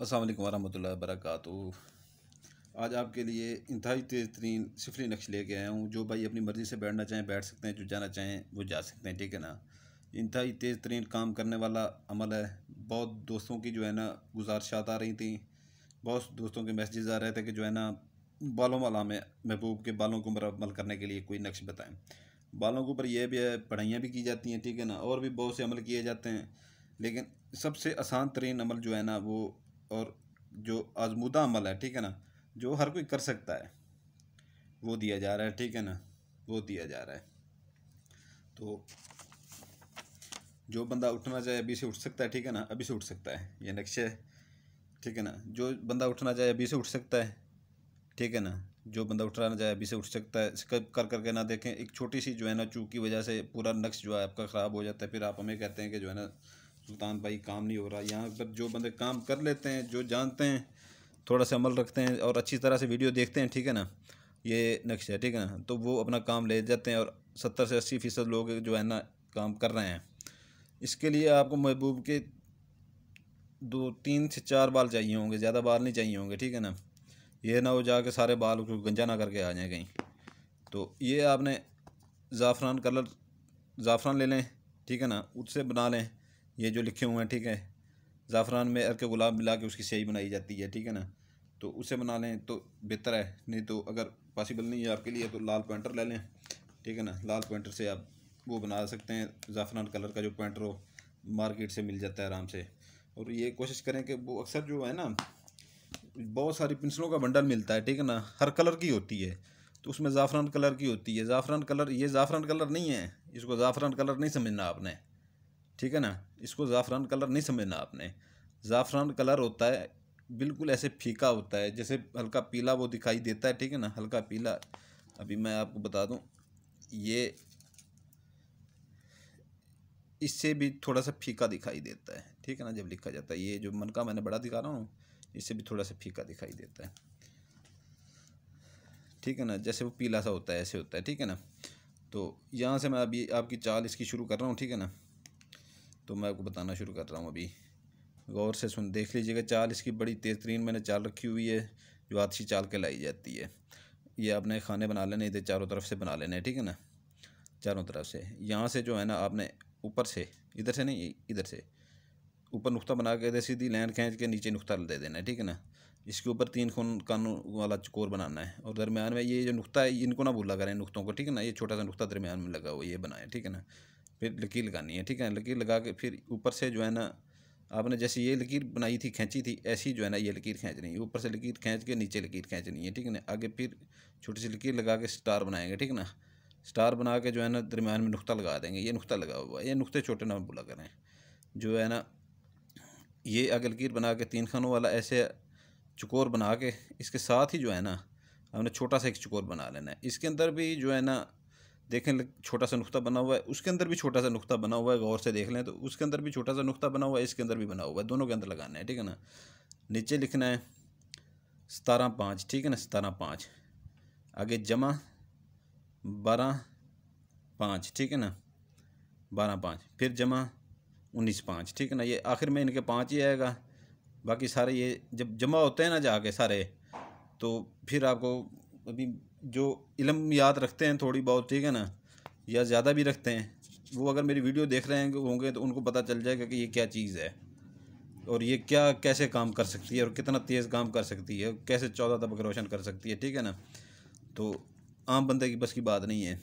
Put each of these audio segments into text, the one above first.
अस्सलाम वालेकुम वरहमतुल्लाहि वबरकातुहू। आज आपके लिए इंतहाई तेज़ तरीन सिफरी नक्श लेके आया हूँ। जो भाई अपनी मर्ज़ी से बैठना चाहें बैठ सकते हैं, जो जाना चाहें वो जा सकते हैं, ठीक है ना। इंतहाई तेज़ तरीन काम करने वाला अमल है। बहुत दोस्तों की जो है ना गुजारिशात आ रही थी, बहुत दोस्तों के मैसेजेस आ रहे थे कि जो है ना बालों वाला में महबूब के बालों को मुकम्मल करने के लिए कोई नक्श बताएं। बालों के ऊपर यह भी है, पढ़ाइयाँ भी की जाती हैं, ठीक है ना, और भी बहुत से अमल किए जाते हैं। लेकिन सबसे आसान तरीन अमल जो है ना वो, और जो आजमूदा अमल है, ठीक है ना, जो हर कोई कर सकता है, वो दिया जा रहा है, ठीक है ना, वो दिया जा रहा है। तो जो बंदा उठना चाहे अभी से उठ सकता है, ठीक है ना, अभी से उठ सकता है, ये नक्शे है, ठीक है ना। जो बंदा उठना चाहे अभी से उठ सकता है, ठीक है ना, जो बंदा उठना चाहे अभी से उठ सकता है। स्किप कर करके ना देखें। एक छोटी सी जो है ना चूक की वजह से पूरा नक्श जो है आपका ख़राब हो जाता है। फिर आप हमें कहते हैं कि जो है ना सुल्तान भाई काम नहीं हो रहा। यहाँ पर जो बंदे काम कर लेते हैं, जो जानते हैं, थोड़ा सा अमल रखते हैं और अच्छी तरह से वीडियो देखते हैं, ठीक है ना, ये नक्श है, ठीक है ना, तो वो अपना काम ले जाते हैं। और 70 से 80% लोग जो है ना काम कर रहे हैं। इसके लिए आपको महबूब के 2 3 से 4 बाल चाहिए होंगे, ज़्यादा बाल नहीं चाहिए होंगे, ठीक है ना। ये ना हो जाके सारे बाल को गंजा ना करके आ जाए कहीं। तो ये आपने ज़ाफ़रान कलर, ज़ाफ़रान ले लें, ठीक है ना, उससे बना लें। ये जो लिखे हुए हैं, ठीक है, ज़ाफ़रान में अर्क गुलाब मिला के उसकी स्याही बनाई जाती है, ठीक है ना, तो उसे बना लें तो बेहतर है। नहीं तो अगर पॉसिबल नहीं है आपके लिए तो लाल पेंटर ले लें, ठीक है ना। लाल पेंटर से आप वो बना सकते हैं। ज़ाफ़रान कलर का जो पेंटर हो मार्केट से मिल जाता है आराम से। और ये कोशिश करें कि वो अक्सर जो है ना बहुत सारी पेंसिलों का बंडल मिलता है, ठीक है ना, हर कलर की होती है, तो उसमें ज़ाफ़रान कलर की होती है। ज़ाफ़रान कलर, ये ज़ाफ़रान कलर नहीं है, इसको ज़ाफ़रान कलर नहीं समझना आपने, ठीक है ना, इसको ज़ाफ़रान कलर नहीं समझना आपने। ज़ाफ़रान कलर होता है बिल्कुल ऐसे फीका होता है, जैसे हल्का पीला वो दिखाई देता है, ठीक है ना, हल्का पीला। अभी मैं आपको बता दूं, ये इससे भी थोड़ा सा फीका दिखाई देता है, ठीक है ना, जब लिखा जाता है। ये जो मन का मैंने बड़ा दिखा रहा हूँ, इससे भी थोड़ा सा फीका दिखाई देता है, ठीक है ना, जैसे वो पीला सा होता है ऐसे होता है, ठीक है ना। तो यहाँ से मैं अभी आपकी चाल इसकी शुरू कर रहा हूँ, ठीक है ना। तो मैं आपको बताना शुरू कर रहा हूँ, अभी गौर से सुन देख लीजिएगा। चाल इसकी बड़ी तेज़ तरीन मैंने चाल रखी हुई है, जो आतिशी चाल कहलाई जाती है। ये आपने खाने बना लेने, इधर चारों तरफ से बना लेने, ठीक है ना, चारों तरफ से। यहाँ से जो है ना आपने ऊपर से, इधर से नहीं, इधर से ऊपर नुक्ता बना के इधर सीधी लाइन खींच के नीचे नुक्ता दे देना है, ठीक है ना। इसके ऊपर 3 खून कानून वाला चकोर बनाना है, और दरमियान में ये जो नुक्ता है इनको ना भूला करें नुक्तों को, ठीक है ना। ये छोटा सा नुक्ता दरमियान में लगा हुआ ये बनाए, ठीक है ना। फिर लकीर लगानी है, ठीक है, लकीर लगा के फिर ऊपर से जो है ना आपने जैसे ये लकीर बनाई थी, खींची थी, ऐसी जो है ना ये लकीर खींचनी है। ऊपर से लकीर खींच के नीचे लकीर खींचनी है, ठीक है ना। आगे फिर छोटी सी लकीर लगा के स्टार बनाएंगे, ठीक है ना। स्टार बना के जो है ना दरमियान में नुक्ता लगा देंगे। ये नुक्ता लगा हुआ है, ये नुक्ते छोटे ना भूला करें। जो है ना ये आगे लकीर बना के 3 खानों वाला ऐसे चकोर बना के इसके साथ ही जो है ना हमने छोटा सा एक चकोर बना लेना है। इसके अंदर भी जो है ना देखें छोटा सा नुक्ता बना हुआ है, उसके अंदर भी छोटा सा नुक्ता बना हुआ है, गौर से देख लें तो उसके अंदर भी छोटा सा नुक्ता बना हुआ है, इसके अंदर भी बना हुआ है, दोनों के अंदर लगाना है, ठीक है ना। नीचे लिखना है 17 5, ठीक है ना, 17 5, आगे जमा 12 5, ठीक है ना, 12 5, फिर जमा 19 5, ठीक है ना। ये आखिर में इनके 5 ही आएगा। बाकी सारे ये जब जमा होते हैं ना जाके सारे, तो फिर आपको अभी जो इल्म याद रखते हैं थोड़ी बहुत, ठीक है ना, या ज़्यादा भी रखते हैं, वो अगर मेरी वीडियो देख रहे हैं होंगे तो उनको पता चल जाएगा कि ये क्या चीज़ है, और ये क्या कैसे काम कर सकती है, और कितना तेज़ काम कर सकती है, कैसे 14 तबक रोशन कर सकती है, ठीक है ना। तो आम बंदे की बस की बात नहीं है।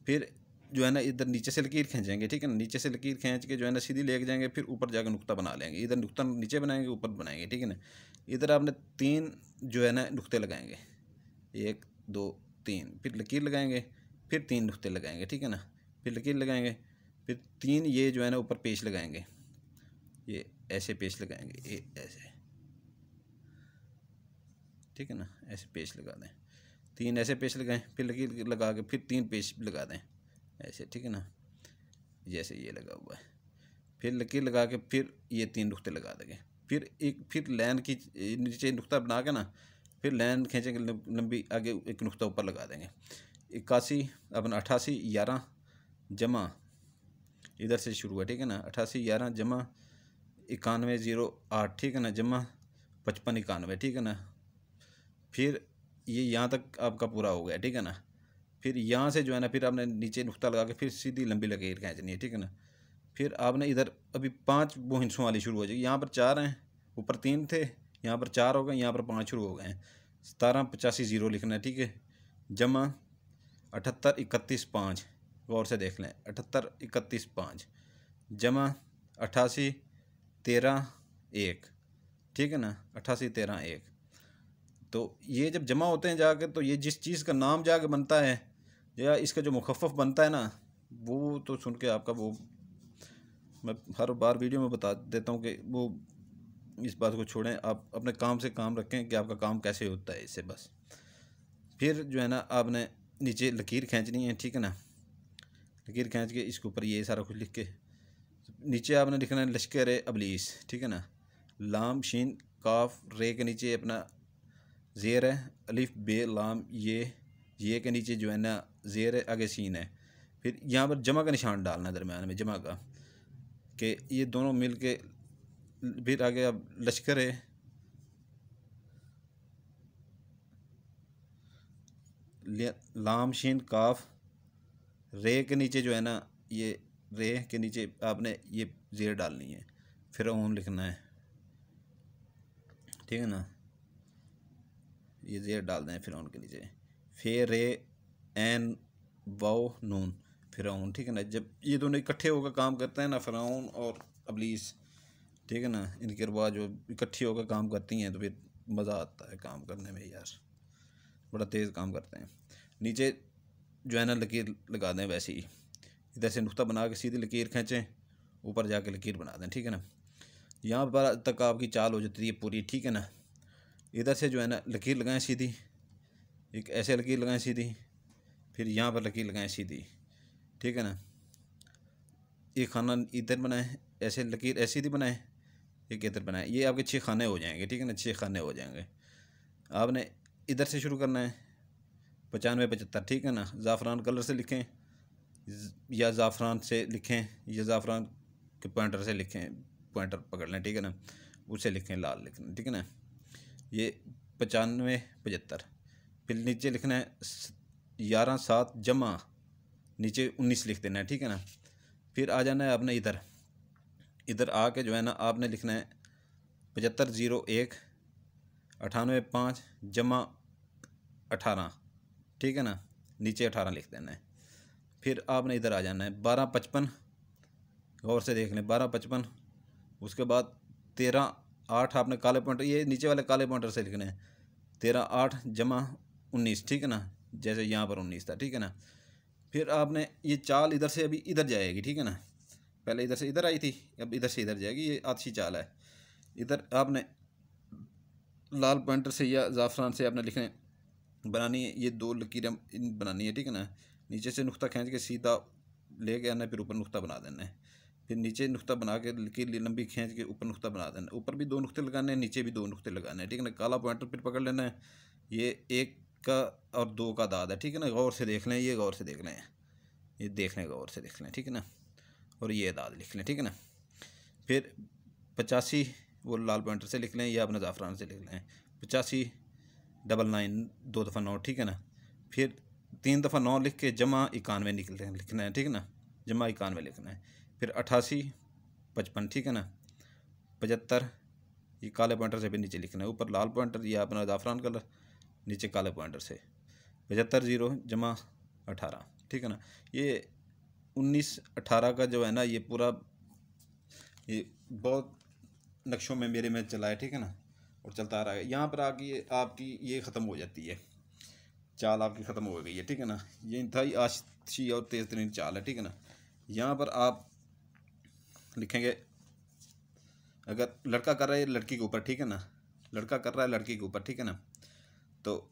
फिर जो है ना इधर नीचे से लकीर खींचेंगे, ठीक है ना, नीचे से लकीर खींच के जो है ना सीधी लेके जाएंगे, फिर ऊपर जाकर नुक्ता बना लेंगे। इधर नुक्ता नीचे बनाएंगे, ऊपर बनाएंगे, ठीक है ना। इधर आपने 3 जो है ना नुक्ते लगाएंगे, 1 2 3, फिर लकीर लगाएंगे, फिर 3 नुक्ते लगाएंगे, ठीक है ना, फिर लकीर लगाएंगे, फिर 3 ये जो है ना ऊपर पेच लगाएंगे, ये ऐसे पेच लगाएंगे, ये ऐसे, ठीक है ना, ऐसे पेच लगा दें। 3 ऐसे पेच लगाएं, फिर लकीर लगा के फिर 3 पेच लगा दें ऐसे, ठीक है ना, जैसे ये लगा हुआ है। फिर लकीर लगा के फिर ये 3 नुक्ते लगा देंगे। फिर फिर लाइन की नीचे नुक्ता बना के ना फिर लाइन खींचेंगे लंबी, आगे एक नुक्ता ऊपर लगा देंगे। 81 अपना 88 11 जमा, इधर से शुरू है, ठीक है ना, 88 11 जमा 91 08, ठीक है ना, जमा 55 91, ठीक है ना। फिर ये यहाँ तक आपका पूरा हो गया, ठीक है ना। फिर यहाँ से जो है ना फिर आपने नीचे नुक्ता लगा के फिर सीधी लंबी लकीर खींचनी है, ठीक है ना। फिर आपने इधर अभी 5 वो हिंसों वाली शुरू हो जाएगी। यहाँ पर 4 हैं, ऊपर 3 थे, यहाँ पर 4 हो गए, यहाँ पर 5 शुरू हो गए हैं। 17 85 0 लिखना है, ठीक है। जमा 78 31 5, गौर से देख लें, 78 31 5 जमा 88 13 1, ठीक है ना, 88 13 1। तो ये जब जमा होते हैं जाके, तो ये जिस चीज़ का नाम जाके बनता है या इसका जो मुखफ़फ़ बनता है ना, वो तो सुन के आपका वो मैं हर बार वीडियो में बता देता हूँ कि वो इस बात को छोड़ें, आप अपने काम से काम रखें कि आपका काम कैसे होता है इससे बस। फिर जो है ना आपने नीचे लकीर खींचनी है, ठीक है ना। लकीर खींच के इसके ऊपर ये सारा कुछ लिख के नीचे आपने लिखना है लश्कर इब्लीस, ठीक है ना। लाम शीन काफ रे के नीचे अपना ज़ेर है, अलिफ बे लाम ये के नीचे जो है ना ज़ेर है, आगे सीन है। फिर यहाँ पर जमा का निशान डालना है दरम्यान में, जमा का, कि ये दोनों मिल के फिर आगे अब लश्कर है, लाम शीन काफ रे के नीचे जो है ना ये रे के नीचे आपने ये ज़ेर डालनी है, फिर लिखना है, ठीक है ना। ये ज़ेर डाल दें फिर के नीचे, फे रे एन वाओ नून फ़िरौन, ठीक है ना। जब ये दोनों इकट्ठे होकर काम करते हैं ना, फ़िरौन और इब्लीस, ठीक है ना, इनके बाद जो इकट्ठी होकर काम करती हैं तो फिर मज़ा आता है काम करने में यार, बड़ा तेज़ काम करते हैं। नीचे जो है ना लकीर लगा दें, वैसे ही इधर से नुक्ता बना के सीधी लकीर खींचें, ऊपर जाके लकीर बना दें, ठीक है ना। यहाँ पर तक आपकी चाल हो जाती है पूरी, ठीक है ना। इधर से जो है ना लकीर लगाएं सीधी, एक ऐसे लकीर लगाएं सीधी, फिर यहाँ पर लकीर लगाएं सीधी, ठीक है ना। एक खाना इधर बनाएं, ऐसे लकीर ऐसी सीधी बनाएं, एक इधर बनाएं, ये आपके 6 खाने हो जाएंगे, ठीक है ना, 6 खाने हो जाएंगे। आपने इधर से शुरू करना है 95 75, ठीक है ना। ज़ाफ़रान कलर से लिखें या ज़ाफ़रान से लिखें या ज़ाफ़रान के पॉइंटर से लिखें, पॉइंटर पकड़ लें, ठीक है ना, उससे लिखें, लाल लिखना, ठीक है ना। ये 95 75, फिर नीचे लिखना है 11 7 जमा नीचे 19 लिख देना है, ठीक है ना। फिर आ जाना है आपने इधर आके जो है ना आपने लिखना है 75 0 1 98 5 जमा 18, ठीक है ना, नीचे 18 लिख देना है। फिर आपने इधर आ जाना है 12 55, गौर से देख लें, 12 55, उसके बाद 13 8 आपने काले पॉइंटर, ये नीचे वाले काले पॉइंटर से लिखने हैं, 13 8 जमा 19, ठीक है ना, जैसे यहाँ पर 19 था, ठीक है ना। फिर आपने ये चाल इधर से अभी इधर जाएगी, ठीक है ना, पहले इधर से इधर आई थी, अब इधर से इधर जाएगी, ये आधी चाल है। इधर आपने लाल पॉइंटर से या ज़ाफ़रान से आपने लिखने बनानी है, ये 2 लकीरें बनानी है, ठीक है ना। नीचे से नुक्ता खींच के सीधा ले के आना है, फिर ऊपर नुक्ता बना देना है, फिर नीचे नुक्ता बना के लकीर लंबी खींच के ऊपर नुक्ता बना देना है, ऊपर भी 2 नुक्ते लगाने हैं, नीचे भी 2 नुक्ते लगाने हैं, ठीक है ना। काला पॉइंटर फिर पकड़ लेना है, ये 1 का और 2 का दाद है, ठीक है ना, गौर से देख लें, ये गौर से देख लें, ये देख लें, गौर से देख लें, ठीक है ना, और ये दाद लिख लें, ठीक है ना। फिर 85 वो लाल पॉइंटर से लिख लें या अपने ज़ाफ़रान से लिख लें, 85 99 2 दफ़ा 9, ठीक है ना। फिर 3 दफ़ा 9 लिख के जमा 91 लिखना है, ठीक है ना, जमा 91 लिखना है। फिर 88 55, ठीक है ना, 75 ये काले पॉइंटर से भी नीचे लिखना है, ऊपर लाल पॉइंटर या अपना ज़ाफ़रान कलर, नीचे काले पॉइंटर से 75 0 जमा 18, ठीक है ना। ये 19 18 का जो है ना ये पूरा ये बहुत नक्शों में मेरे में चला है, ठीक है ना, और चलता आ रहा है। यहाँ पर आके आपकी ये ख़त्म हो जाती है, चाल आपकी ख़त्म हो गई है, ठीक है ना। ये इंतहाई आशी और तेज़ तरीन चाल है, ठीक है ना। यहाँ पर आप लिखेंगे, अगर लड़का कर रहा है लड़की के ऊपर, ठीक है ना, लड़का कर रहा है लड़की के ऊपर, ठीक है ना, तो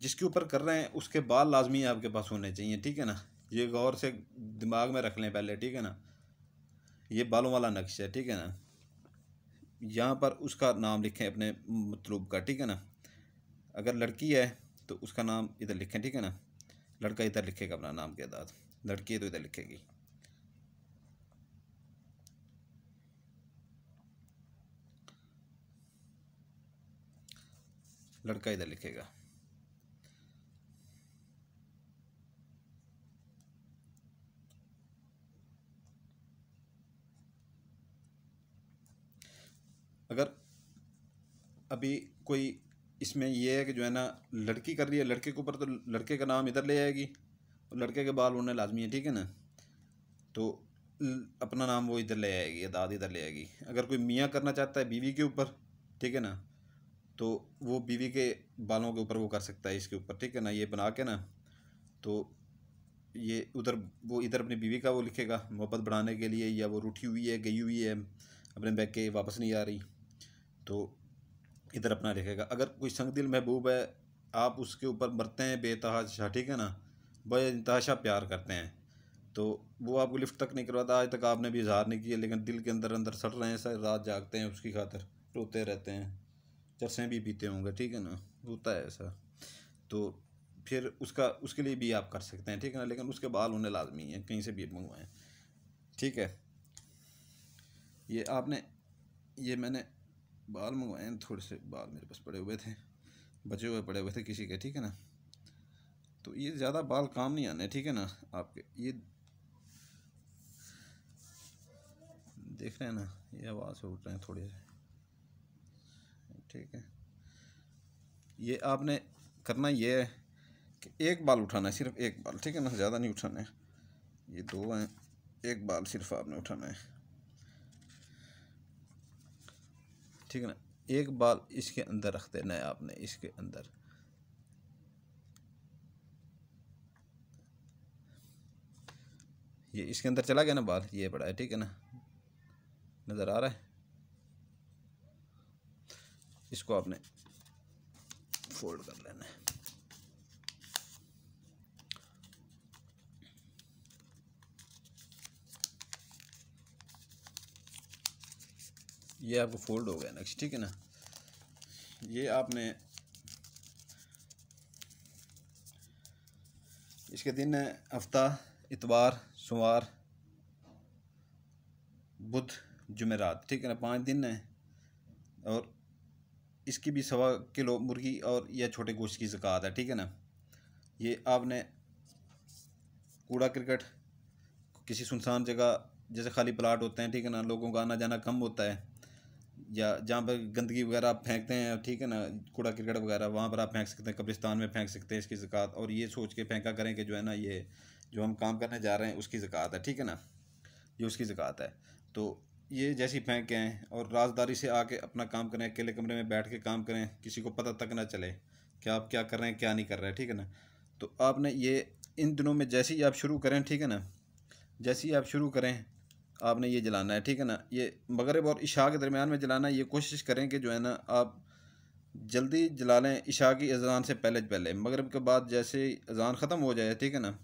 जिसके ऊपर कर रहे हैं उसके बाल लाजमी आपके पास होने चाहिए, ठीक है ना। ये गौर से दिमाग में रख लें पहले, ठीक है ना, ये बालों वाला नक्श है, ठीक है ना। यहाँ पर उसका नाम लिखें अपने मतलूब का, ठीक है ना। अगर लड़की है तो उसका नाम इधर लिखें, ठीक है ना, लड़का इधर लिखेगा अपना नाम के साथ, लड़की है तो इधर लिखेगी। लड़का इधर लिखेगा। अगर अभी कोई इसमें ये है कि जो है ना लड़की कर रही है, लड़के के ऊपर तो लड़के का नाम इधर ले आएगी और लड़के के बाल होने लाजमी है, ठीक है ना। तो अपना नाम वो इधर ले आएगी या दाद इधर ले आएगी। अगर कोई मियाँ करना चाहता है बीवी के ऊपर, ठीक है ना, तो वो बीवी के बालों के ऊपर वो कर सकता है, इसके ऊपर, ठीक है ना, ये बना के ना। तो ये उधर वो इधर अपनी बीवी का वो लिखेगा मोहब्बत बढ़ाने के लिए, या वो रूठी हुई है, गई हुई है अपने बैग के, वापस नहीं आ रही, तो इधर अपना लिखेगा। अगर कोई संग दिल महबूब है, आप उसके ऊपर मरते हैं बेतहाशा, ठीक है ना, बेतहाशा प्यार करते हैं, तो वो आपको लिफ्ट तक नहीं करवाता। आज तक आपने भी इजहार नहीं किया, लेकिन दिल के अंदर अंदर सड़ रहे हैं, सर रात जागते हैं उसकी खातिर, रोते रहते हैं, चरसें भी पीते होंगे, ठीक है ना, होता है ऐसा। तो फिर उसका उसके लिए भी आप कर सकते हैं, ठीक है ना, लेकिन उसके बाल होने लाजमी है, कहीं से भी मंगवाएं, ठीक है। ये आपने ये मैंने बाल मंगवाए हैं, थोड़े से बाल मेरे पास पड़े हुए थे, बचे हुए पड़े हुए थे किसी के, ठीक है ना। तो ये ज़्यादा बाल काम नहीं आने, ठीक है ना। आपके ये देख रहे हैं ना, ये आवाज़ से उठ रहे हैं थोड़े से, ठीक है। ये आपने करना ये है कि एक बाल उठाना है, सिर्फ एक बाल, ठीक है ना, ज़्यादा नहीं उठाना है। ये दो हैं, एक बाल सिर्फ आपने उठाना है, ठीक है ना। एक बाल इसके अंदर रख देना है आपने, इसके अंदर, ये इसके अंदर चला गया ना बाल, ये बड़ा है, ठीक है ना, नज़र आ रहा है। इसको आपने फोल्ड कर लेना है, ये आपको फोल्ड हो गया नेक्स्ट, ठीक है ना। ये आपने इसके दिन है हफ्ता, इतवार, सोमवार, बुध, जुमेरात, ठीक है ना, 5 दिन है। और इसकी भी 1.25 किलो मुर्गी और यह छोटे गोश्त की ज़कात है, ठीक है ना। ये आपने कूड़ा करकट किसी सुनसान जगह, जैसे खाली प्लाट होते हैं, ठीक है ना, लोगों का आना जाना कम होता है, या जहाँ पर गंदगी वगैरह आप फेंकते हैं, ठीक है ना, कूड़ा क्रिकेट वगैरह, वहाँ पर आप फेंक सकते हैं, कब्रिस्तान में फेंक सकते हैं इसकी ज़कात। और ये सोच के फेंका करें कि जो है ना, ये जो हम काम करने जा रहे हैं उसकी ज़कात है, ठीक है ना, ये उसकी ज़कात है। तो ये जैसे ही फेंक के आएँ और राजदारी से आके अपना काम करें, अकेले कमरे में बैठ के काम करें, किसी को पता तक ना चले कि आप क्या कर रहे हैं क्या नहीं कर रहे हैं, ठीक है ना। तो आपने ये इन दिनों में जैसे ही आप शुरू करें, ठीक है ना, जैसे ही आप शुरू करें आपने ये जलाना है, ठीक है ना। ये मगरिब और इशा के दरमियान में जलाना है। ये कोशिश करें कि जो है ना आप जल्दी जला लें, इशा की अज़ान से पहले पहले। मगरिब के बाद जैसे अज़ान ख़त्म हो जाए, ठीक है ना,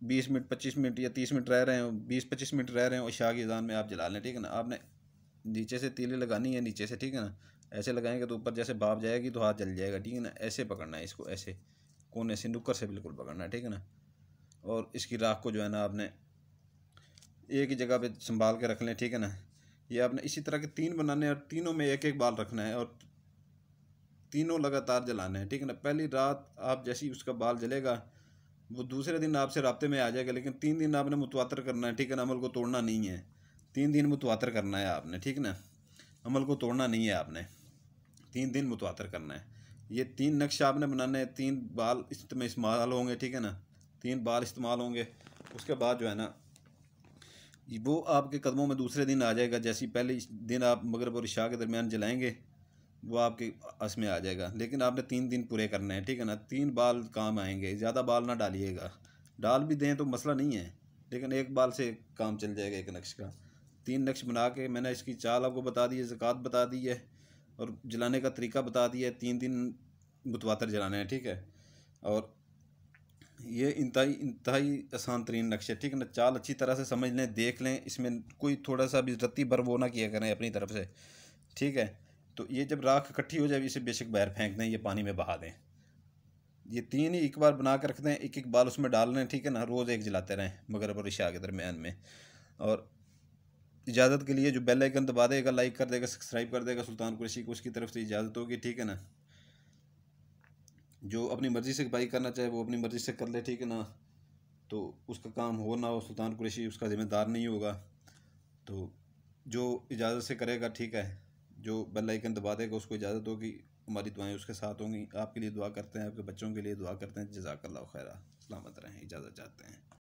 20 मिनट 25 मिनट या 30 मिनट रह रहे हो, 20-25 मिनट रह रहे हो इशा की अज़ान में, आप जला लें, ठीक है ना। आपने नीचे से तीली लगानी है, नीचे से, ठीक है ना। ऐसे लगाएंगे तो ऊपर जैसे भाप जाएगी तो हाथ जल जाएगा, ठीक है ना। ऐसे पकड़ना है इसको, ऐसे कोने से, नुक्कर से बिल्कुल पकड़ना है, ठीक है ना। और इसकी राख को जो है ना आपने एक ही जगह पे संभाल के रख लें, ठीक है ना। ये आपने इसी तरह के 3 बनाने हैं और तीनों में एक एक बाल रखना है और तीनों लगातार जलाने हैं, ठीक है ना। पहली रात आप जैसे ही उसका बाल जलेगा, वो दूसरे दिन आपसे राब्ते में आ जाएगा, लेकिन 3 दिन आपने मुतवातर करना है, ठीक है ना। अमल को तोड़ना नहीं है, 3 दिन मुतवातर करना है आपने, ठीक है ना। अमल को तोड़ना नहीं है आपने, 3 दिन मुतवातर करना है। ये 3 नक्श आपने बनाने हैं, 3 बाल इसमें इस्तेमाल होंगे, ठीक है ना, 3 बाल इस्तेमाल होंगे। उसके बाद जो है ना वो आपके कदमों में दूसरे दिन आ जाएगा। जैसे पहले दिन आप मगरिब और इशा के दरमियान जलाएंगे, वो आपके बस में आ जाएगा। लेकिन आपने 3 दिन पूरे करने हैं, ठीक है ना। 3 बाल काम आएंगे, ज़्यादा बाल ना डालिएगा, डाल भी दें तो मसला नहीं है, लेकिन एक बाल से काम चल जाएगा एक नक्श का। 3 नक्श बना के मैंने इसकी चाल आपको बता दी है, ज़कात बता दी है और जलाने का तरीका बता दिया है। 3 दिन मुतवातर जलाने हैं, ठीक है। और ये इंतहाई इंतहाई आसान तरीन नक्शे, ठीक है ना। चाल अच्छी तरह से समझ लें, देख लें, इसमें कोई थोड़ा सा भी रत्ती भर वो ना किया करें अपनी तरफ से, ठीक है। तो ये जब राख इकट्ठी हो जाए, इसे बेशक बाहर फेंक दें, ये पानी में बहा दें। ये 3 ही एक बार बना कर रख दें, एक एक बाल उसमें डाल लें, ठीक है ना। रोज़ एक जलाते रहें मगरिब और इशा के दरमियान में। और इजाज़त के लिए जो बेल आइकन दबा देगा, लाइक कर देगा, सब्सक्राइब कर देगा, सुल्तान कुरैशी को, उसकी तरफ से इजाज़त होगी, ठीक है ना। जो अपनी मर्ज़ी से बाई करना चाहे वो अपनी मर्ज़ी से कर ले, ठीक है ना। तो उसका काम हो ना हो, सुल्तान कुरैशी उसका ज़िम्मेदार नहीं होगा। तो जो इजाज़त से करेगा, ठीक है, जो बेल आइकन दबा देगा उसको इजाज़त होगी। हमारी दुआएं उसके साथ होंगी। आपके लिए दुआ करते हैं, आपके बच्चों के लिए दुआ करते हैं। जज़ाकल्लाह खैरा। सलामत रहें, इजाज़त चाहते हैं।